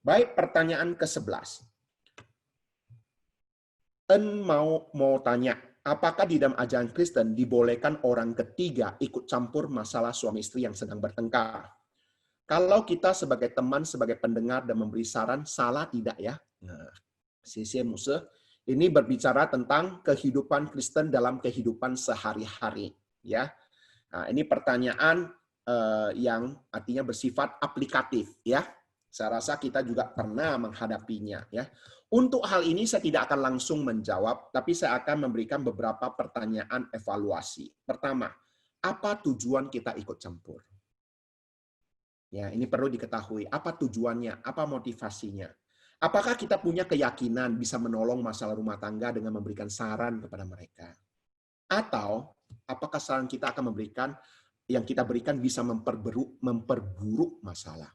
Baik, pertanyaan ke-11. mau tanya, apakah di dalam ajaran Kristen dibolehkan orang ketiga ikut campur masalah suami istri yang sedang bertengkar? Kalau kita sebagai teman, sebagai pendengar dan memberi saran, salah tidak ya? Nah, sisi Musa ini berbicara tentang kehidupan Kristen dalam kehidupan sehari-hari, ya. Nah, ini pertanyaan yang artinya bersifat aplikatif, ya. Saya rasa kita juga pernah menghadapinya, ya. Untuk hal ini saya tidak akan langsung menjawab, tapi saya akan memberikan beberapa pertanyaan evaluasi. Pertama, apa tujuan kita ikut campur? Ya, ini perlu diketahui. Apa tujuannya? Apa motivasinya? Apakah kita punya keyakinan bisa menolong masalah rumah tangga dengan memberikan saran kepada mereka? Atau apakah saran kita akan memberikan yang kita berikan bisa memperburuk masalah?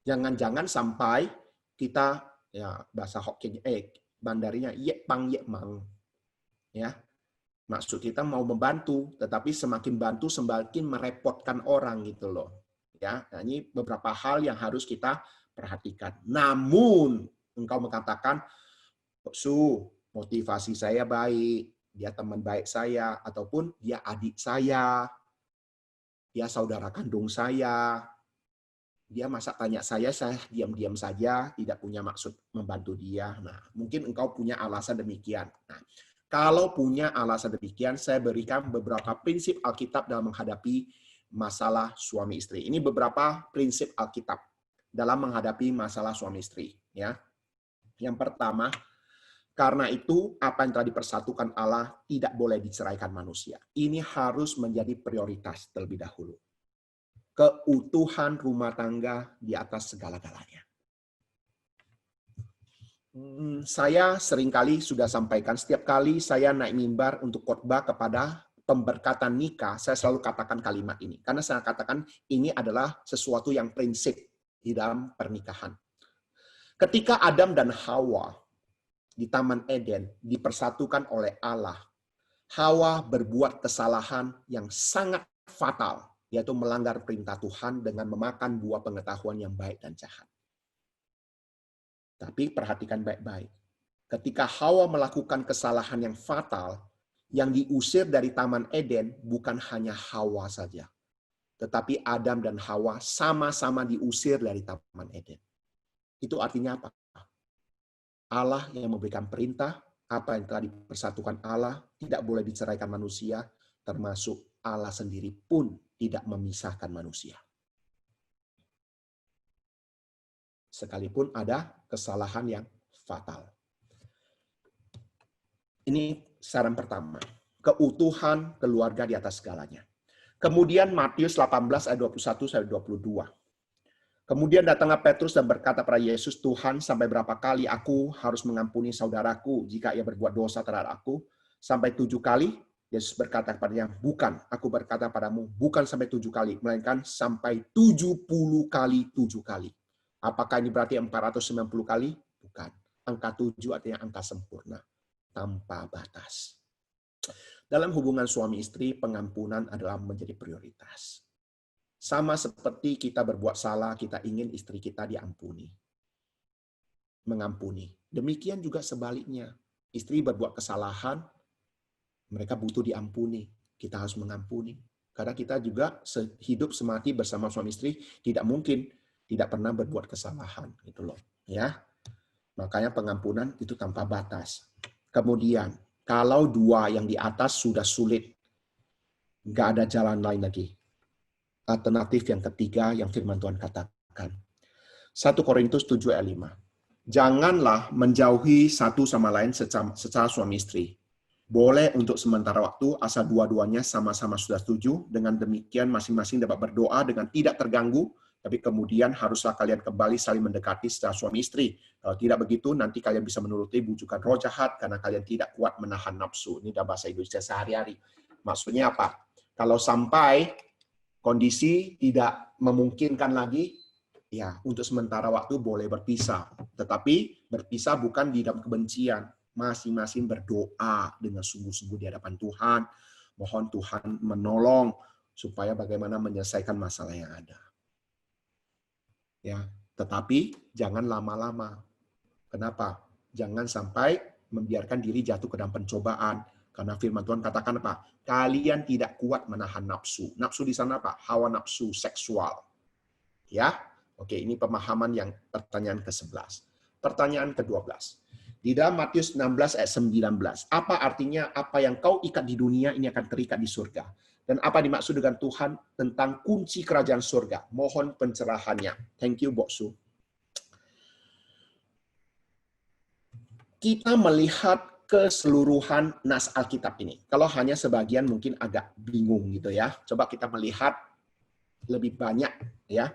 Jangan-jangan sampai kita ya bahasa Hokkien bandarinya ye pang ye mang. Ya. Maksud kita mau membantu, tetapi semakin bantu semakin merepotkan orang gitu loh. Ya, nah ini beberapa hal yang harus kita perhatikan. Namun engkau mengatakan, Su, motivasi saya baik, dia teman baik saya, ataupun dia adik saya, dia saudara kandung saya, dia masa tanya saya diam-diam saja, tidak punya maksud membantu dia. Nah, mungkin engkau punya alasan demikian. Nah, kalau punya alasan demikian, saya berikan beberapa prinsip Alkitab dalam menghadapi masalah suami istri. Ini beberapa prinsip Alkitab dalam menghadapi masalah suami istri. Ya, yang pertama, karena itu apa yang telah dipersatukan Allah tidak boleh diceraikan manusia. Ini harus menjadi prioritas terlebih dahulu. Keutuhan rumah tangga di atas segala-galanya. Saya seringkali sudah sampaikan, setiap kali saya naik mimbar untuk khotbah kepada pemberkatan nikah, saya selalu katakan kalimat ini. Karena saya katakan ini adalah sesuatu yang prinsip di dalam pernikahan. Ketika Adam dan Hawa di Taman Eden dipersatukan oleh Allah, Hawa berbuat kesalahan yang sangat fatal, yaitu melanggar perintah Tuhan dengan memakan buah pengetahuan yang baik dan jahat. Tapi perhatikan baik-baik. Ketika Hawa melakukan kesalahan yang fatal, yang diusir dari Taman Eden bukan hanya Hawa saja. Tetapi Adam dan Hawa sama-sama diusir dari Taman Eden. Itu artinya apa? Allah yang memberikan perintah, apa yang telah dipersatukan Allah, tidak boleh diceraikan manusia, termasuk Allah sendiri pun tidak memisahkan manusia. Sekalipun ada kesalahan yang fatal. Ini saran pertama. Keutuhan keluarga di atas segalanya. Kemudian Matius 18 ayat 21 sampai 22. Kemudian datanglah Petrus dan berkata pada Yesus, Tuhan, sampai berapa kali aku harus mengampuni saudaraku jika ia berbuat dosa terhadap aku? Sampai 7 kali? Yesus berkata kepadanya, bukan, aku berkata padamu, bukan sampai 7 kali, melainkan sampai 70 kali 7 kali. Apakah ini berarti 490 kali? Bukan. Angka 7 artinya angka sempurna, tanpa batas. Dalam hubungan suami istri, pengampunan adalah menjadi prioritas. Sama seperti kita berbuat salah, kita ingin istri kita diampuni. Mengampuni. Demikian juga sebaliknya. Istri berbuat kesalahan, mereka butuh diampuni. Kita harus mengampuni. Karena kita juga hidup semati bersama suami istri, tidak mungkin tidak pernah berbuat kesalahan, gitu loh, ya. Makanya pengampunan itu tanpa batas. Kemudian, kalau dua yang di atas sudah sulit, nggak ada jalan lain lagi. Alternatif yang ketiga yang firman Tuhan katakan. 1 Korintus 7 ayat 5. Janganlah menjauhi satu sama lain secara suami istri. Boleh untuk sementara waktu asal dua-duanya sama-sama sudah setuju. Dengan demikian masing-masing dapat berdoa dengan tidak terganggu. Tapi kemudian haruslah kalian kembali saling mendekati secara suami istri. Kalau tidak begitu, nanti kalian bisa menuruti bujukan roh jahat karena kalian tidak kuat menahan nafsu. Ini dalam bahasa Indonesia sehari-hari. Maksudnya apa? Kalau sampai kondisi tidak memungkinkan lagi, ya untuk sementara waktu boleh berpisah. Tetapi berpisah bukan di dalam kebencian. Masing-masing berdoa dengan sungguh-sungguh di hadapan Tuhan. Mohon Tuhan menolong supaya bagaimana menyelesaikan masalah yang ada. Ya, Tetapi jangan lama-lama. Kenapa? Jangan sampai membiarkan diri jatuh ke dalam pencobaan. Karena firman Tuhan katakan apa? Kalian tidak kuat menahan nafsu. Nafsu di sana apa? Hawa nafsu seksual. Ya, oke, ini pemahaman yang pertanyaan ke-11. Pertanyaan ke-12. Di dalam Matius 16 ayat 19. Apa artinya apa yang kau ikat di dunia ini akan terikat di surga? Dan apa dimaksud dengan Tuhan tentang kunci kerajaan surga? Mohon pencerahannya. Thank you, Boksu. Kita melihat keseluruhan nas Alkitab ini. Kalau hanya sebagian mungkin agak bingung gitu ya. Coba kita melihat lebih banyak ya.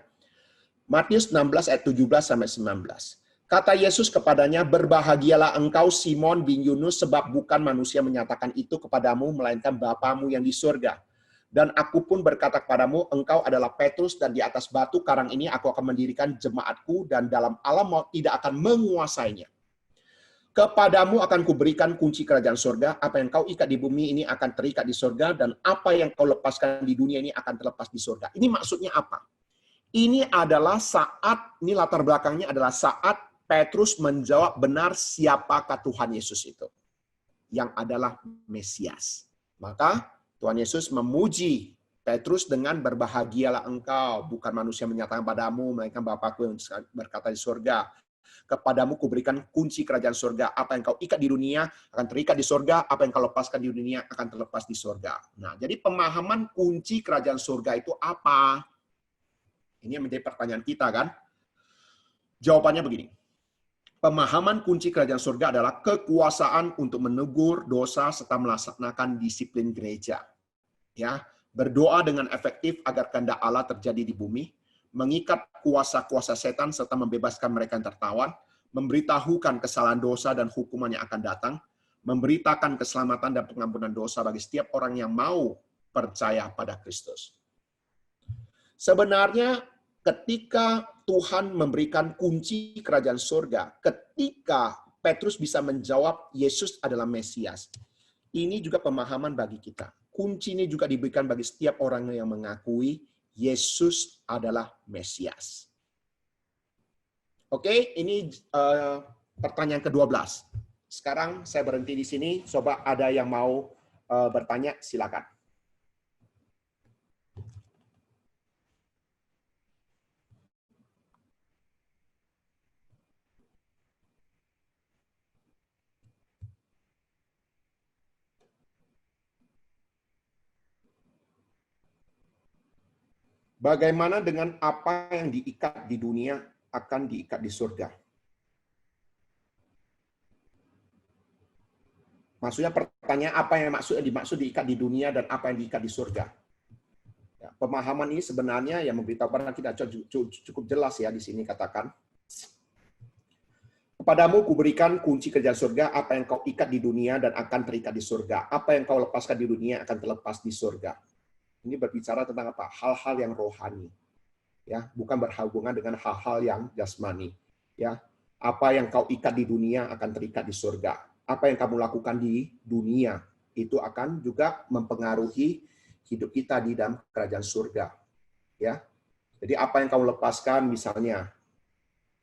Matius 16 ayat 17 sampai 19. Kata Yesus kepadanya, "Berbahagialah engkau Simon bin Yunus, sebab bukan manusia menyatakan itu kepadamu, melainkan Bapamu yang di surga. Dan aku pun berkata kepadamu, engkau adalah Petrus, dan di atas batu karang ini aku akan mendirikan jemaatku, dan dalam alam maut tidak akan menguasainya. Kepadamu akan kuberikan kunci kerajaan surga. Apa yang kau ikat di bumi ini akan terikat di surga, dan apa yang kau lepaskan di dunia ini akan terlepas di surga." Ini maksudnya apa? Ini adalah saat, ini latar belakangnya adalah saat Petrus menjawab benar siapakah Tuhan Yesus itu. Yang adalah Mesias. Maka Tuhan Yesus memuji Petrus dengan berbahagialah engkau. Bukan manusia menyatakan padamu, melainkan Bapakku yang berkata di surga. Kepadamu kuberikan kunci kerajaan surga. Apa yang kau ikat di dunia akan terikat di surga. Apa yang kau lepaskan di dunia akan terlepas di surga. Nah, jadi pemahaman kunci kerajaan surga itu apa? Ini yang menjadi pertanyaan kita kan? Jawabannya begini. Pemahaman kunci kerajaan surga adalah kekuasaan untuk menegur dosa serta melaksanakan disiplin gereja. Ya, berdoa dengan efektif agar kehendak Allah terjadi di bumi, mengikat kuasa-kuasa setan serta membebaskan mereka yang tertawan, memberitahukan kesalahan dosa dan hukuman yang akan datang, memberitakan keselamatan dan pengampunan dosa bagi setiap orang yang mau percaya pada Kristus. Sebenarnya ketika Tuhan memberikan kunci kerajaan surga, ketika Petrus bisa menjawab Yesus adalah Mesias, ini juga pemahaman bagi kita. Kunci ini juga diberikan bagi setiap orang yang mengakui Yesus adalah Mesias. Oke, ini pertanyaan ke-12. Sekarang saya berhenti di sini. Coba ada yang mau bertanya, silakan. Bagaimana dengan apa yang diikat di dunia akan diikat di surga? Maksudnya pertanyaan apa yang dimaksud diikat di dunia dan apa yang diikat di surga? Ya, pemahaman ini sebenarnya yang memberitahukan kita cukup jelas ya di sini katakan. Kepadamu kuberikan kunci kerajaan surga, apa yang kau ikat di dunia dan akan terikat di surga. Apa yang kau lepaskan di dunia akan terlepas di surga. Ini berbicara tentang apa? Hal-hal yang rohani. Ya, bukan berhubungan dengan hal-hal yang jasmani. Ya, apa yang kau ikat di dunia akan terikat di surga. Apa yang kamu lakukan di dunia itu akan juga mempengaruhi hidup kita di dalam kerajaan surga. Ya. Jadi apa yang kamu lepaskan misalnya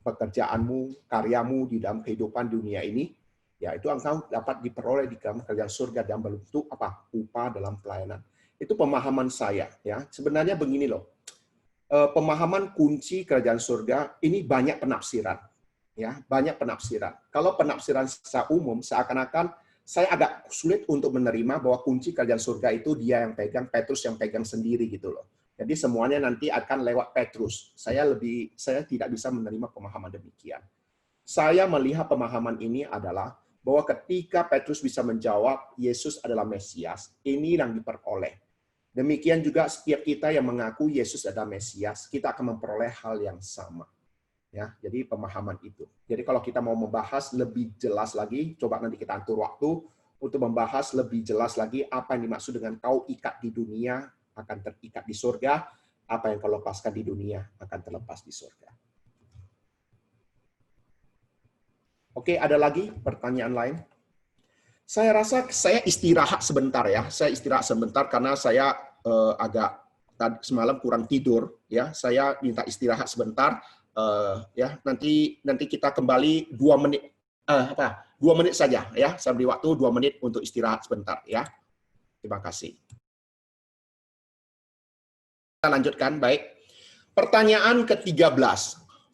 pekerjaanmu, karyamu di dalam kehidupan dunia ini, ya itu engkau dapat diperoleh di dalam kerajaan surga dalam bentuk apa? Upah dalam pelayanan. Itu pemahaman saya ya. Sebenarnya begini loh. Pemahaman kunci kerajaan surga ini banyak penafsiran. Ya, banyak penafsiran. Kalau penafsiran secara umum seakan-akan saya agak sulit untuk menerima bahwa kunci kerajaan surga itu dia yang pegang, Petrus yang pegang sendiri gitu loh. Jadi semuanya nanti akan lewat Petrus. Saya tidak bisa menerima pemahaman demikian. Saya melihat pemahaman ini adalah bahwa ketika Petrus bisa menjawab Yesus adalah Mesias, ini yang diperoleh. Demikian juga setiap kita yang mengaku Yesus adalah Mesias, kita akan memperoleh hal yang sama. Ya, jadi pemahaman itu. Jadi kalau kita mau membahas lebih jelas lagi, coba nanti kita atur waktu untuk membahas lebih jelas lagi apa yang dimaksud dengan kau ikat di dunia akan terikat di surga, apa yang kau lepaskan di dunia akan terlepas di surga. Oke, ada lagi pertanyaan lain? Saya rasa saya istirahat sebentar ya. Saya istirahat sebentar karena saya agak semalam kurang tidur ya. Saya minta istirahat sebentar. Ya, nanti kita kembali 2 menit 2 menit saja ya. Saya beri waktu 2 menit untuk istirahat sebentar ya. Terima kasih. Kita lanjutkan, baik. Pertanyaan ke-13.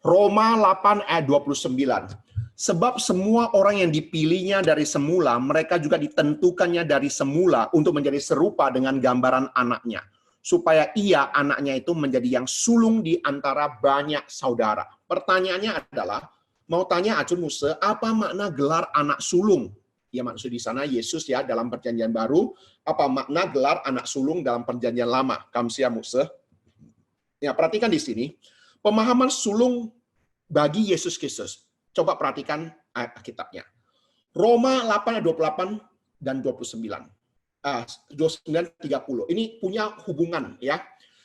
Roma 8 ayat 29. Sebab semua orang yang dipilihnya dari semula, mereka juga ditentukannya dari semula untuk menjadi serupa dengan gambaran anaknya. Supaya ia, anaknya itu menjadi yang sulung di antara banyak saudara. Pertanyaannya adalah, mau tanya Acun Muse, apa makna gelar anak sulung? Ya maksud di sana Yesus ya dalam perjanjian baru. Apa makna gelar anak sulung dalam perjanjian lama? Kamsia Muse. Ya, perhatikan di sini. Pemahaman sulung bagi Yesus Kristus. Coba perhatikan ayat Alkitabnya. Roma 8 ayat 28 dan 29. 29-30. Ini punya hubungan ya.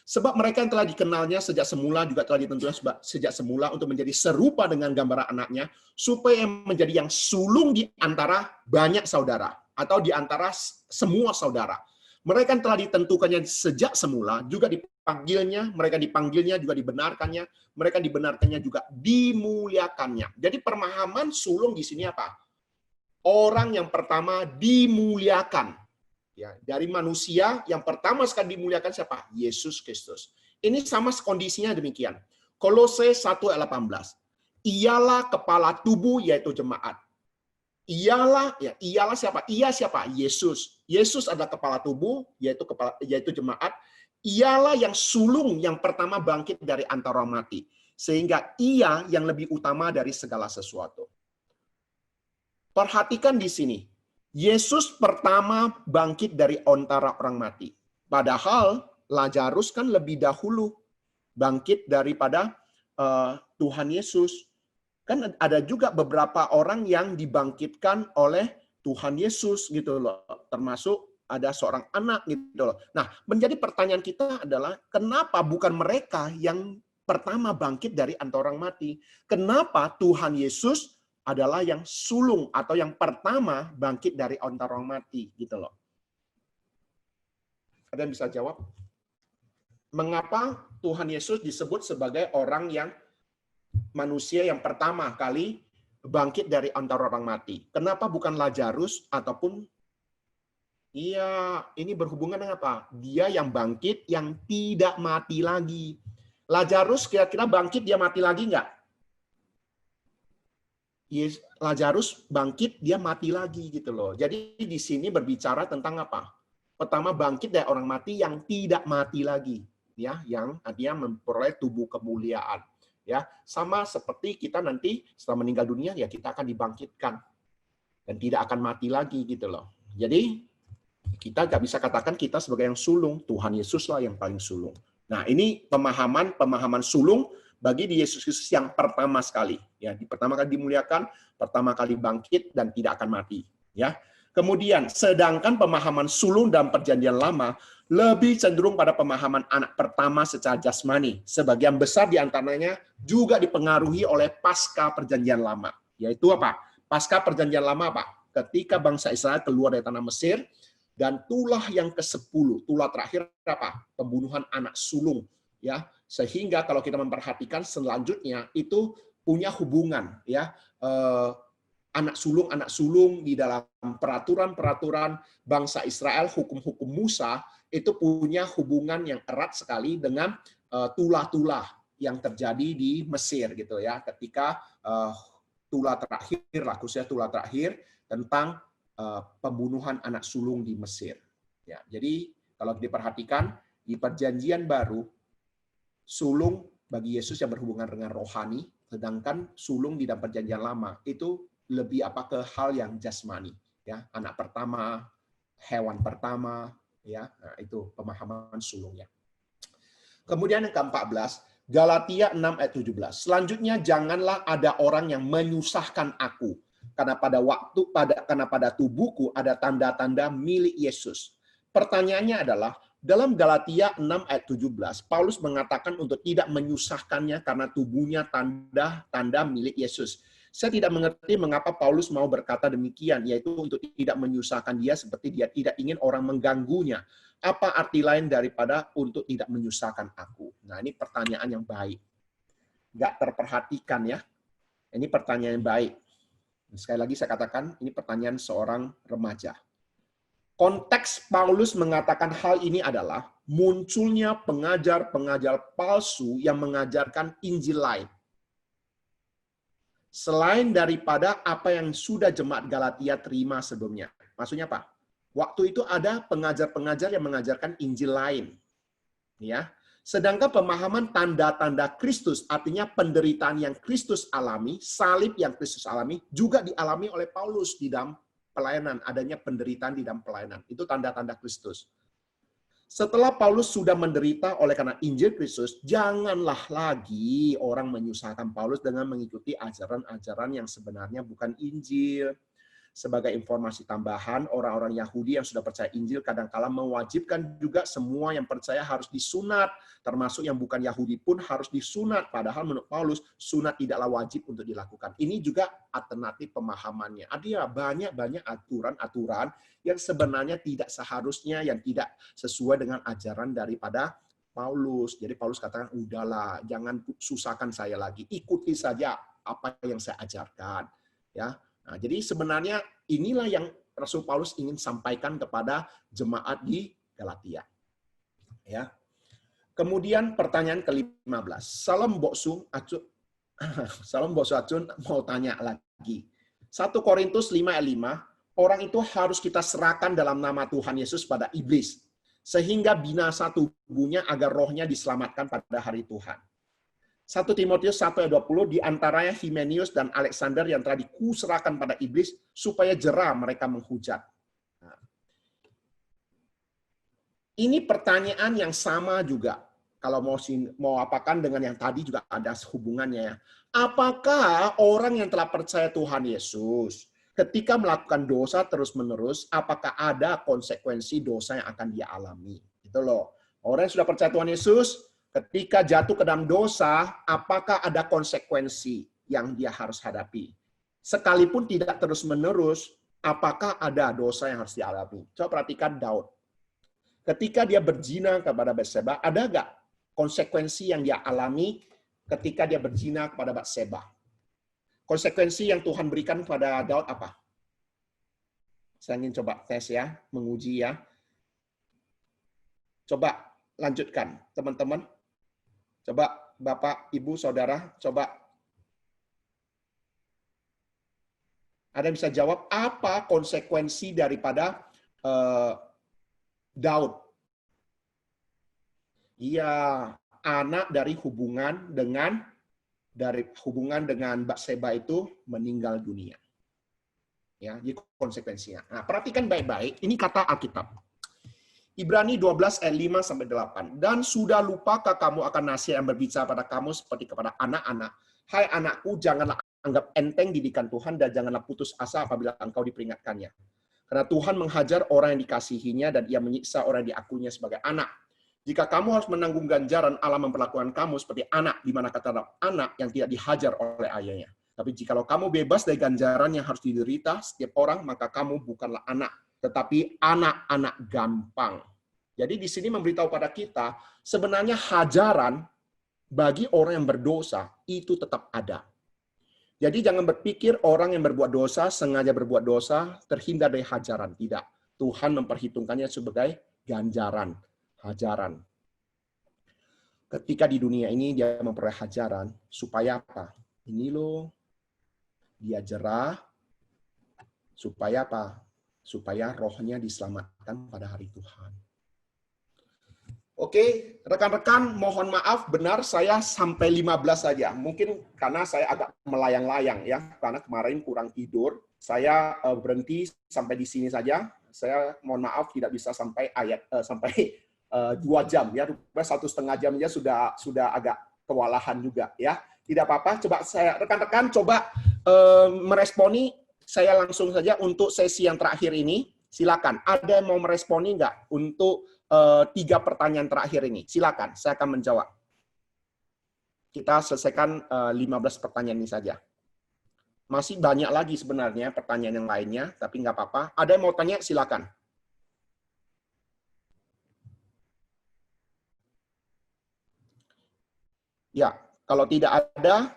Sebab mereka yang telah dikenalnya sejak semula juga telah ditentukan sejak semula untuk menjadi serupa dengan gambaran anaknya, supaya menjadi yang sulung di antara banyak saudara atau di antara semua saudara. Mereka yang telah ditentukannya sejak semula juga dipanggilnya, mereka dipanggilnya juga dibenarkannya, mereka dibenarkannya juga dimuliakannya. Jadi pemahaman sulung di sini apa? Orang yang pertama dimuliakan. Ya, dari manusia yang pertama sekali dimuliakan siapa? Yesus Kristus. Ini sama kondisinya demikian. Kolose 1 ayat 18. Ialah kepala tubuh yaitu jemaat. Ialah siapa? Ia siapa? Yesus. Yesus adalah kepala tubuh yaitu jemaat. Ialah yang sulung yang pertama bangkit dari antara orang mati. Sehingga ia yang lebih utama dari segala sesuatu. Perhatikan di sini. Yesus pertama bangkit dari antara orang mati. Padahal Lazarus kan lebih dahulu bangkit daripada Tuhan Yesus. Kan ada juga beberapa orang yang dibangkitkan oleh Tuhan Yesus gitu loh. Termasuk ada seorang anak gitu loh. Nah, menjadi pertanyaan kita adalah kenapa bukan mereka yang pertama bangkit dari antara orang mati? Kenapa Tuhan Yesus adalah yang sulung atau yang pertama bangkit dari antara orang mati gitu loh. Ada yang bisa jawab? Mengapa Tuhan Yesus disebut sebagai orang yang manusia yang pertama kali bangkit dari antara orang mati? Kenapa bukan Lazarus ataupun ini berhubungan dengan apa? Dia yang bangkit yang tidak mati lagi. Lazarus kira-kira bangkit dia mati lagi nggak? Lazarus bangkit, dia mati lagi gitu loh. Jadi di sini berbicara tentang apa? Pertama bangkit dari orang mati yang tidak mati lagi, ya, yang artinya memperoleh tubuh kemuliaan, ya. Sama seperti kita nanti setelah meninggal dunia ya kita akan dibangkitkan dan tidak akan mati lagi gitu loh. Jadi kita nggak bisa katakan kita sebagai yang sulung, Tuhan Yesus lah yang paling sulung. Nah ini pemahaman sulung bagi di Yesus Kristus yang pertama sekali, ya, pertama kali dimuliakan, pertama kali bangkit dan tidak akan mati, ya. Kemudian, sedangkan pemahaman sulung dalam perjanjian lama lebih cenderung pada pemahaman anak pertama secara jasmani. Sebagian besar di antaranya juga dipengaruhi oleh pasca perjanjian lama, yaitu apa? Pasca perjanjian lama apa? Ketika bangsa Israel keluar dari tanah Mesir dan tulah yang ke-10, tulah terakhir apa? Pembunuhan anak sulung, ya. Sehingga kalau kita memperhatikan selanjutnya itu punya hubungan ya anak sulung di dalam peraturan bangsa Israel, hukum-hukum Musa itu punya hubungan yang erat sekali dengan tulah-tulah yang terjadi di Mesir gitu ya ketika tulah terakhir tentang pembunuhan anak sulung di Mesir ya. Jadi kalau diperhatikan di perjanjian baru sulung bagi Yesus yang berhubungan dengan rohani, sedangkan sulung di dalam perjanjian lama itu lebih ke hal yang jasmani, ya, anak pertama, hewan pertama, ya, nah, itu pemahaman sulungnya. Kemudian yang ke-14, Galatia 6 ayat 17. Selanjutnya janganlah ada orang yang menyusahkan aku, karena pada tubuhku ada tanda-tanda milik Yesus. Pertanyaannya adalah dalam Galatia 6 ayat 17, Paulus mengatakan untuk tidak menyusahkannya karena tubuhnya tanda milik Yesus. Saya tidak mengerti mengapa Paulus mau berkata demikian, yaitu untuk tidak menyusahkan dia seperti dia tidak ingin orang mengganggunya. Apa arti lain daripada untuk tidak menyusahkan aku? Nah, ini pertanyaan yang baik. nggak terperhatikan ya? Ini pertanyaan yang baik. Sekali lagi saya katakan, ini pertanyaan seorang remaja. Konteks Paulus mengatakan hal ini adalah munculnya pengajar-pengajar palsu yang mengajarkan Injil lain. Selain daripada apa yang sudah jemaat Galatia terima sebelumnya. Maksudnya apa? Waktu itu ada pengajar-pengajar yang mengajarkan Injil lain. Ya. Sedangkan pemahaman tanda-tanda Kristus, artinya penderitaan yang Kristus alami, salib yang Kristus alami, juga dialami oleh Paulus di dalam pelayanan. Adanya penderitaan di dalam pelayanan. Itu tanda-tanda Kristus. Setelah Paulus sudah menderita oleh karena Injil Kristus, janganlah lagi orang menyusahkan Paulus dengan mengikuti ajaran-ajaran yang sebenarnya bukan Injil. Sebagai informasi tambahan, orang-orang Yahudi yang sudah percaya Injil kadang-kala mewajibkan juga semua yang percaya harus disunat, termasuk yang bukan Yahudi pun harus disunat. Padahal menurut Paulus, sunat tidaklah wajib untuk dilakukan. Ini juga alternatif pemahamannya. Ada banyak aturan-aturan yang sebenarnya tidak seharusnya, yang tidak sesuai dengan ajaran daripada Paulus. Jadi Paulus katakan, udahlah, jangan susahkan saya lagi. Ikuti saja apa yang saya ajarkan. Ya. Nah, jadi sebenarnya inilah yang Rasul Paulus ingin sampaikan kepada jemaat di Galatia. Ya. Kemudian pertanyaan ke-15. Salam Boksu Acun mau tanya lagi. 1 Korintus 5 ayat 5, orang itu harus kita serahkan dalam nama Tuhan Yesus pada iblis, sehingga binasa tubuhnya agar rohnya diselamatkan pada hari Tuhan. 1 Timotius 1 ayat 20, di antaranya Himenius dan Alexander yang telah dikuserahkan pada iblis, supaya jera mereka menghujat. Nah, ini pertanyaan yang sama juga. Kalau mau apakan dengan yang tadi juga ada hubungannya ya. Apakah orang yang telah percaya Tuhan Yesus, ketika melakukan dosa terus-menerus, apakah ada konsekuensi dosa yang akan dia alami? Gitu loh. Orang yang sudah percaya Tuhan Yesus, ketika jatuh ke dalam dosa, apakah ada konsekuensi yang dia harus hadapi? Sekalipun tidak terus-menerus, apakah ada dosa yang harus dialami? Coba perhatikan Daud. Ketika dia berzina kepada Batseba, ada nggak konsekuensi yang dia alami ketika dia berzina kepada Batseba? Konsekuensi yang Tuhan berikan kepada Daud apa? Saya ingin coba tes ya, menguji ya. Coba lanjutkan, teman-teman. Coba Bapak, Ibu, Saudara, coba. Ada yang bisa jawab apa konsekuensi daripada Daud? Iya, anak dari hubungan dengan Batseba itu meninggal dunia. Ya, jadi konsekuensinya. Nah, perhatikan baik-baik, ini kata Alkitab. Ibrani 12 ayat 5 sampai 8. Dan sudah lupakah kamu akan nasihat yang berbicara pada kamu seperti kepada anak-anak? Hai anakku, janganlah anggap enteng didikan Tuhan dan janganlah putus asa apabila engkau diperingatkannya. Karena Tuhan menghajar orang yang dikasihinya dan ia menyiksa orang yang diakuinya sebagai anak. Jika kamu harus menanggung ganjaran, Allah memperlakukan kamu seperti anak, di mana kata anak yang tidak dihajar oleh ayahnya. Tapi jikalau kamu bebas dari ganjaran yang harus diderita setiap orang, maka kamu bukanlah anak, tetapi anak-anak gampang. Jadi di sini memberitahu pada kita, sebenarnya hajaran bagi orang yang berdosa itu tetap ada. Jadi jangan berpikir orang yang berbuat dosa, sengaja berbuat dosa, terhindar dari hajaran. Tidak. Tuhan memperhitungkannya sebagai ganjaran, hajaran. Ketika di dunia ini dia memperoleh hajaran, supaya apa? Ini loh, dia jerah, supaya apa? Supaya rohnya diselamatkan pada hari Tuhan. Oke, rekan-rekan mohon maaf, benar saya sampai 15 saja. Mungkin karena saya agak melayang-layang ya, karena kemarin kurang tidur. Saya berhenti sampai di sini saja. Saya mohon maaf tidak bisa sampai sampai 2 jam ya. 1,5 jam aja sudah agak kewalahan juga ya. Tidak apa-apa, coba saya rekan-rekan coba meresponi. Saya langsung saja untuk sesi yang terakhir ini. Silakan. Ada yang mau meresponi nggak untuk 3 pertanyaan terakhir ini? Silakan, saya akan menjawab. Kita selesaikan 15 pertanyaan ini saja. Masih banyak lagi sebenarnya pertanyaan yang lainnya, tapi nggak apa-apa. Ada yang mau tanya, silakan. Ya, Kalau tidak ada,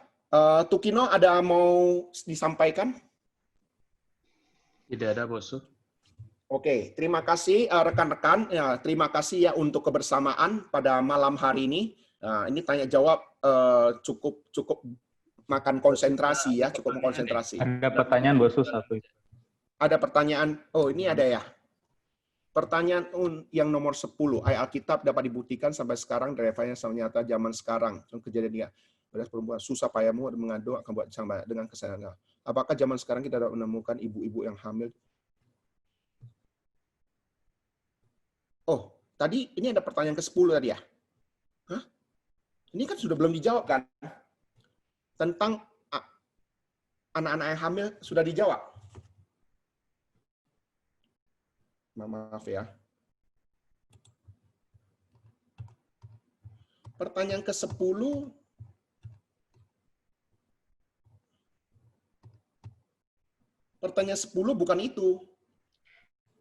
Tukino ada mau disampaikan? Tidak ada, Bosu. Oke, terima kasih rekan-rekan. Ya, terima kasih ya untuk kebersamaan pada malam hari ini. Ini tanya jawab cukup makan konsentrasi ya, cukup mengkonsentrasi. Ada pertanyaan Bosu satu. Ada pertanyaan. Oh, ini ada ya. Pertanyaan yang nomor 10. Ayat Alkitab dapat dibuktikan sampai sekarang drivernya ternyata zaman sekarang. Kejadian dia. Beras perempuan susah payamu mengadu akan buat sama dengan kesayangan. Apakah zaman sekarang kita dapat menemukan ibu-ibu yang hamil? Oh, tadi ini ada pertanyaan ke-10 tadi ya? Hah? Ini kan sudah belum dijawab kan? Tentang anak-anak yang hamil sudah dijawab. Maaf ya. Pertanyaan ke-10. Pertanyaan 10 bukan itu.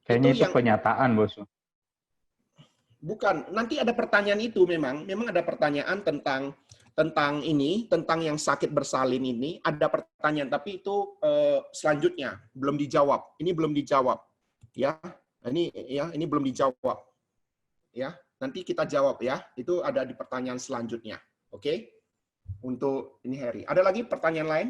Kayaknya itu pernyataan, Bosu. Bukan, nanti ada pertanyaan itu memang ada pertanyaan tentang ini, tentang yang sakit bersalin ini, ada pertanyaan, tapi itu selanjutnya belum dijawab. Ini belum dijawab. Ya. Ini belum dijawab. Ya, nanti kita jawab ya. Itu ada di pertanyaan selanjutnya. Oke? Untuk ini Harry. Ada lagi pertanyaan lain?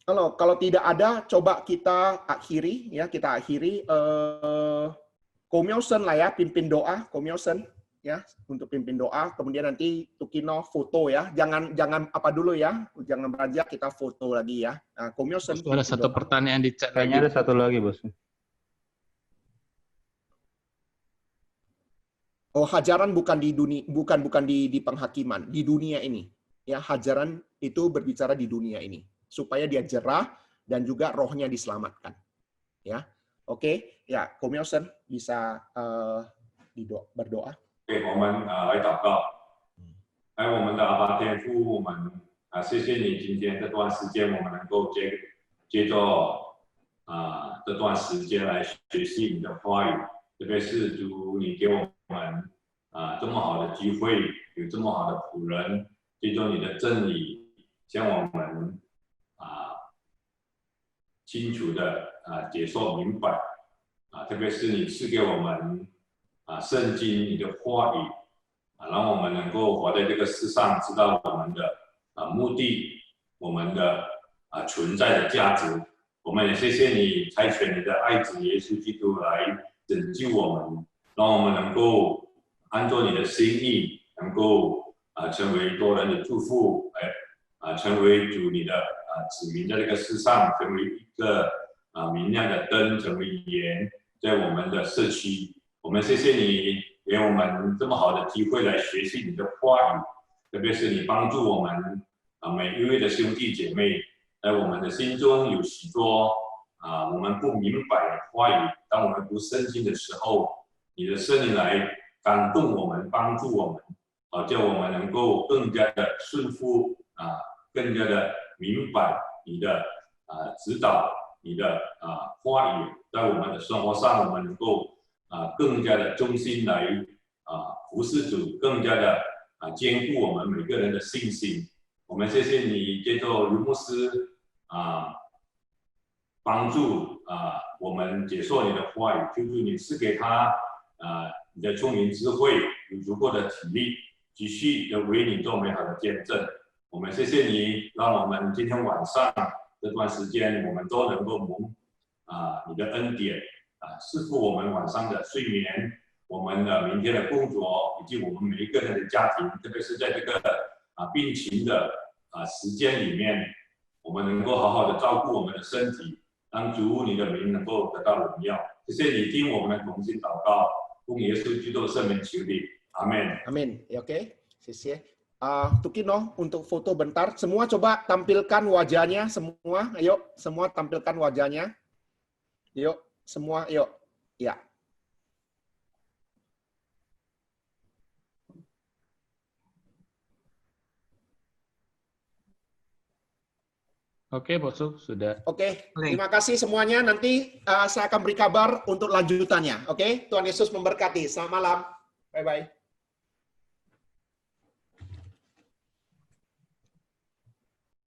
Kalau tidak ada, coba kita akhiri ya, Komyosen lah ya, pimpin doa, Komyosen ya, untuk pimpin doa. Kemudian nanti Tukino foto ya, jangan apa dulu ya, jangan beranjak, kita foto lagi ya. Nah, Komyosen. Ada satu pertanyaan di chat. Kayaknya ada satu lagi, Bosu. Oh, hajaran bukan di dunia, bukan di penghakiman, di dunia ini. Ya, hajaran itu berbicara di dunia ini, supaya dia jerah dan juga rohnya diselamatkan. Ya, oke, ya, Komyosen bisa berdoa. 给我们来祷告，我们的阿爸天父，我们谢谢你今天这段时间，我们能够接着这段时间来学习你的话语，特别是主你给我们这么好的机会，有这么好的仆人，接着你的真理，向我们清楚的解说明白特别是你赐给我们圣经你的话语让我们能够活在这个世上，知道我们的目的，我们的存在的价值。我们也谢谢你差遣你的爱子耶稣基督来拯救我们，让我们能够按照你的心意，能够成为多人的祝福，成为主你的子民，在这个世上成为一个明亮的灯，成为盐，在我们的社区。我们谢谢你给我们这么好的机会来学习你的话语，特别是你帮助我们每一位的兄弟姐妹，在我们的心中有许多我们不明白的话语。当我们读圣经的时候，你的圣灵来感动我们，帮助我们，叫我们能够更加的顺服更加的明白你的指导，你的话语，在我们的生活上，我们能够更加的忠心来服侍主，更加的坚固我们每个人的信心。我们谢谢你借着卢牧师帮助我们解说你的话语，求主你赐给他你的聪明智慧，有足够的体力，继续的为你做美好的见证。我们谢谢你，让我们今天晚上这段时间，我们都能够蒙你的恩典赐福我们晚上的睡眠，我们的明天的工作，以及我们每一个人的家庭，特别是在这个病情的时间里面，我们能够好好的照顾我们的身体，让主你的名能够得到荣耀。谢谢你听我们的同心祷告，奉耶稣基督的圣名求你，阿门。阿门。Oke, 谢谢。Tukino untuk foto bentar. Semua coba tampilkan wajahnya semua. Ayo, semua tampilkan wajahnya. Yuk, semua, yuk. Ya. Oke, Bosu, sudah. Oke, terima kasih semuanya. Nanti saya akan beri kabar untuk lanjutannya. Oke, Tuhan Yesus memberkati. Selamat malam. Bye-bye.